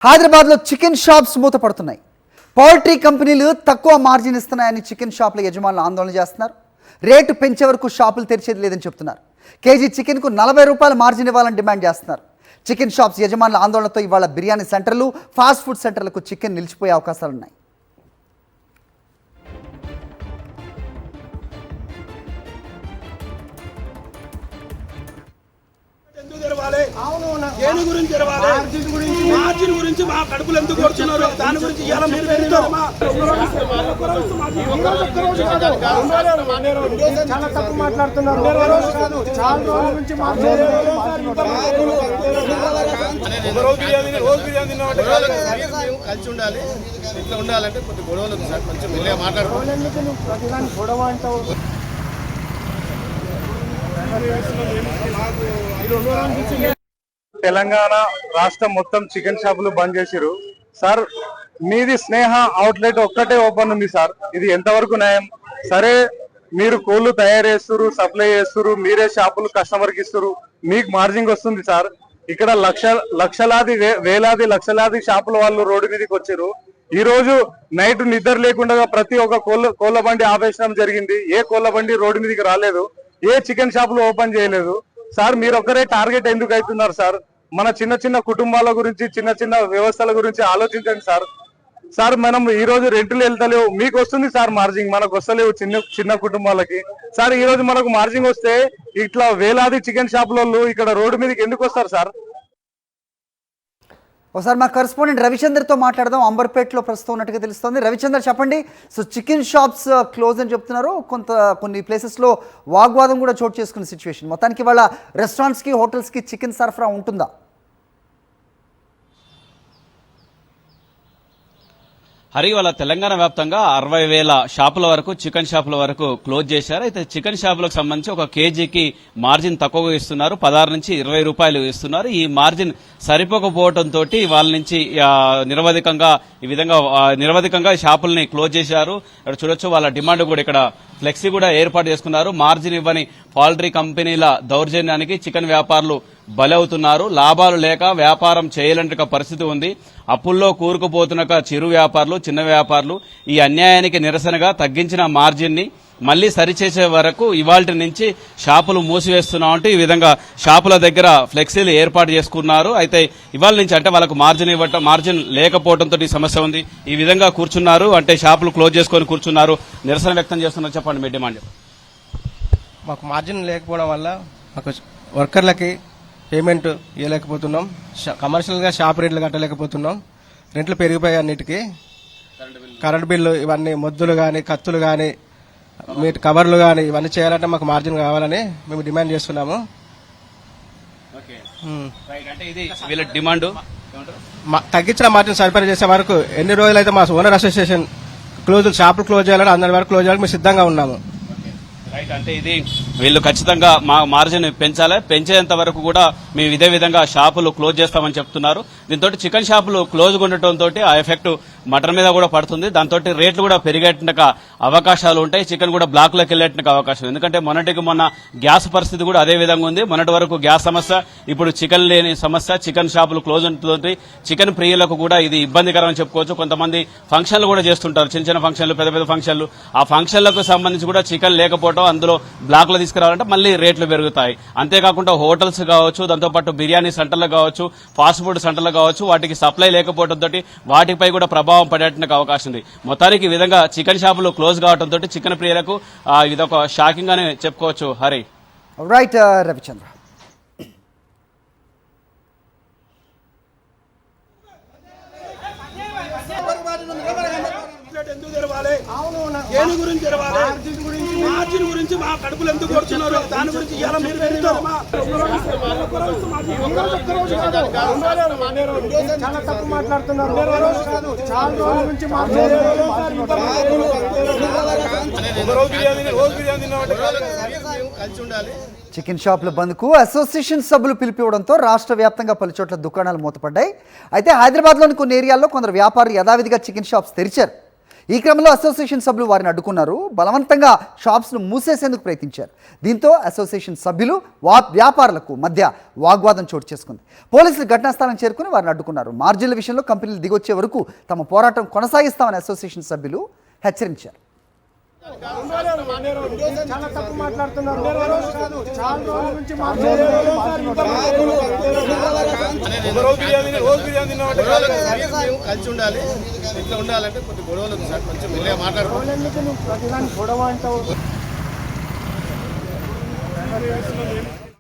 హైదరాబాద్లో chicken shops మూతపడుతున్నాయి. Poultry కంపెనీలు తక్కువ మార్జిన్ ఇస్తున్నాయని చికెన్ షాపుల యజమానులు ఆందోళన చేస్తున్నారు. రేటు పెంచే వరకు షాపులు తెరిచేది లేదని చెప్తున్నారు. కేజీ చికెన్కు 40 రూపాయల మార్జిన్ ఇవ్వాలని డిమాండ్ చేస్తున్నారు. చికెన్ షాప్స్ యజమానుల ఆందోళనతో ఇవాళ బిర్యానీ సెంటర్లు, ఫాస్ట్ ఫుడ్ సెంటర్లకు చికెన్ నిలిచిపోయే అవకాశాలున్నాయి. మార్జిన్ గురించి మా కడుపులు ఎందుకు కొడుతున్నారు? దాని గురించి ఇవాళ మీరు చాలా తప్పు మాట్లాడుతున్నారు. కలిసి ఉండాలి, ఇట్లా ఉండాలంటే కొద్ది గొడవలు ఉంది సార్. కొంచెం మెల్లగా మాట్లాడుకోవాలి. గొడవ అంటావు. తెలంగాణ రాష్ట్రం మొత్తం చికెన్ షాపులు బంద్ చేసిరు సార్. మీది స్నేహ అవుట్లెట్ ఒక్కటే ఓపెన్ ఉంది సార్. ఇది ఎంతవరకు న్యాయం? సరే, మీరు కోళ్లు తయారు చేస్తురు, సప్లై చేస్తురు, మీరే షాపులు కస్టమర్ కి ఇస్తురు, మీకు మార్జిన్ వస్తుంది సార్. ఇక్కడ లక్షలాది వేలాది లక్షలాది షాపుల వాళ్ళు రోడ్డు మీదకి వచ్చారు. ఈ రోజు నైట్ నిద్ర లేకుండా ప్రతి ఒక్క కోళ్ల బండి ఆపేయడం జరిగింది. ఏ కోళ్ల బండి రోడ్డు మీదకి రాలేదు, ఏ చికెన్ షాపులు ఓపెన్ చేయలేదు సార్. మీరు ఒక్కరే టార్గెట్ ఎందుకు అవుతున్నారు సార్? మన చిన్న చిన్న కుటుంబాల గురించి, చిన్న చిన్న వ్యవస్థల గురించి ఆలోచించండి సార్. సార్, మనం ఈ రోజు రెంట్లు వెళ్తలేవు, మీకు వస్తుంది సార్ మార్జిన్, మనకు వస్తలేవు చిన్న కుటుంబాలకి. సార్, ఈ రోజు మనకు మార్జిన్ వస్తే ఇట్లా వేలాది చికెన్ షాపులలో ఇక్కడ రోడ్డు మీదకి ఎందుకు వస్తారు సార్? ఒకసారి మా కరెస్పాండెంట్ రవిచంద్రతో మాట్లాడదాం. అంబర్పేటలో ప్రస్తుతం ఉన్నట్టుగా తెలుస్తోంది. రవిచంద్ర, చెప్పండి. సో చికెన్ షాప్స్ క్లోజ్ అని చెప్తున్నారు. కొన్ని ప్లేసెస్లో వాగ్వాదం కూడా చోటు చేసుకున్న సిచ్యువేషన్. మొత్తానికి వాళ్ళ రెస్టారెంట్స్కి, హోటల్స్కి చికెన్ సరఫరా ఉంటుందా? హరి, వాళ్ళ తెలంగాణ వ్యాప్తంగా 60,000 షాపుల వరకు, చికెన్ షాపుల వరకు క్లోజ్ చేశారు. అయితే చికెన్ షాపులకు సంబంధించి ఒక కేజీకి మార్జిన్ తక్కువగా ఇస్తున్నారు, 16 నుంచి 20 రూపాయలు ఇస్తున్నారు. ఈ మార్జిన్ సరిపోకపోవడంతో వాళ్ళ నుంచి నిరవధికంగా షాపుల్ని క్లోజ్ చేశారు. ఇక్కడ చూడొచ్చు, వాళ్ళ డిమాండ్ కూడా ఇక్కడ ఫ్లెక్సీ కూడా ఏర్పాటు చేసుకున్నారు. మార్జిన్ ఇవ్వని పౌల్ట్రీ కంపెనీల దౌర్జన్యానికి చికెన్ వ్యాపారులు బలవుతున్నారు. లాభాలు లేక వ్యాపారం చేయలేని పరిస్థితి ఉంది. అప్పుల్లో కూరుకుపోతున్న చిరు వ్యాపారులు, చిన్న వ్యాపారులు ఈ అన్యాయానికి నిరసనగా తగ్గించిన మార్జిన్ ని మళ్లీ సరిచేసే వరకు ఇవాల్టి నుంచి షాపులు మూసివేస్తున్నామంటూ ఈ విధంగా షాపుల దగ్గర ఫ్లెక్సీలు ఏర్పాటు చేసుకున్నారు. అయితే ఇవాళ నుంచి అంటే వాళ్ళకు మార్జిన్ లేకపోవడంతో ఈ సమస్య ఉంది. ఈ విధంగా కూర్చున్నారు, అంటే షాపులు క్లోజ్ చేసుకొని కూర్చున్నారు, నిరసన వ్యక్తం చేస్తున్నారు. చెప్పండి మీ డిమాండ్. మాకు మార్జిన్ లేకపోవడం వల్ల మాకు వర్కర్లకి పేమెంట్ ఇవ్వలేకపోతున్నాం, కమర్షియల్గా షాప్ రెంట్లు కట్టలేకపోతున్నాం. రెంట్లు పెరిగిపోయాయి, అన్నిటికీ కరెంట్ బిల్లు, ఇవన్నీ మొద్దులు కానీ, కత్తులు కానీ, మీట్ కవర్లు కానీ ఇవన్నీ చేయాలంటే మాకు మార్జిన్ కావాలని మేము డిమాండ్ చేస్తున్నాము. తగ్గించిన మార్జిన్ సరిపడా చేసే వరకు ఎన్ని రోజులైతే మా ఓనర్ అసోసియేషన్ షాపులు క్లోజ్ చేయాలని అందరి వరకు క్లోజ్ చేయాలని మేము సిద్ధంగా ఉన్నాము. రైట్, అంటే ఇది వీళ్ళు ఖచ్చితంగా మా మార్జిన్ పెంచాలి, పెంచేంత వరకు కూడా మేము ఇదే విధంగా షాపులు క్లోజ్ చేస్తామని చెప్తున్నారు. దీంతో చికెన్ షాపులు క్లోజ్ ఉండటంతో ఆ ఎఫెక్ట్ మటన్ మీద కూడా పడుతుంది. దాంతో రేట్లు కూడా పెరిగేట అవకాశాలు ఉంటాయి. చికెన్ కూడా బ్లాక్ లోకి వెళ్లేట అవకాశం, ఎందుకంటే మొన్న గ్యాస్ పరిస్థితి కూడా అదే విధంగా ఉంది. మొన్నటి వరకు గ్యాస్ సమస్య, ఇప్పుడు చికెన్ లేని సమస్య. చికెన్ షాపులు క్లోజ్ ఉండటంతో చికెన్ ప్రియులకు కూడా ఇది ఇబ్బందికరం అని చెప్పుకోవచ్చు. కొంతమంది ఫంక్షన్లు కూడా చేస్తుంటారు, చిన్న ఫంక్షన్లు, పెద్ద ఫంక్షన్లు. ఆ ఫంక్షన్లకు సంబంధించి కూడా చికెన్ లేకపోవడం, అందులో బ్లాక్ లో తీసుకురావాలంటే మళ్ళీ రేట్లు పెరుగుతాయి. అంతేకాకుండా హోటల్స్ కావచ్చు, దాంతోపాటు బిర్యానీ సెంటర్లు కావచ్చు, ఫాస్ట్ ఫుడ్ సెంటర్లు కావచ్చు, వాటికి సప్లై లేకపోవడంతో వాటిపై కూడా ప్రభావం పడేటానికి అవకాశం ఉంది. మొత్తానికి ఈ విధంగా చికెన్ షాపులు క్లోజ్ కావడంతో చికెన్ ప్రియులకు ఇదొక షాకింగ్ అని చెప్పుకోవచ్చు. హరి, రైట్ రవిచంద్ర. ఎందుకు తెరవాలి? దేని గురించి తెరవాలి? మార్జిన్ గురించి మా కడుపులు ఎందుకు కొడుతున్నారు? దాని గురించి ఇవాళ మీరు చాలా తప్పు మాట్లాడుతున్నారు. కలిసి ఉండాలి. చికెన్ షాపుల బంద్కు అసోసియేషన్ సభ్యులు పిలిపివ్వడంతో రాష్ట్ర వ్యాప్తంగా పలు చోట్ల దుకాణాలు మూతపడ్డాయి. అయితే హైదరాబాద్లోని కొన్ని ఏరియాల్లో కొందరు వ్యాపారులు యథావిధిగా చికెన్ షాప్స్ తెరిచారు. ఈ క్రమంలో అసోసియేషన్ సభ్యులు వారిని అడ్డుకున్నారు, బలవంతంగా షాప్స్ను మూసేసేందుకు ప్రయత్నించారు. దీంతో అసోసియేషన్ సభ్యులు వ్యాపారులకు మధ్య వాగ్వాదం చోటు చేసుకుంది. పోలీసులు ఘటనా స్థలం చేరుకుని వారిని అడ్డుకున్నారు. మార్జిన్ల విషయంలో కంపెనీలు దిగొచ్చే వరకు తమ పోరాటం కొనసాగిస్తామని అసోసియేషన్ సభ్యులు హెచ్చరించారు. కలిసి ఉండాలి, ఇట్లా ఉండాలంటే కొద్ది గొడవలు ఉంది సార్, కొంచెం మెల్లగా మాట్లాడుకోవాలి.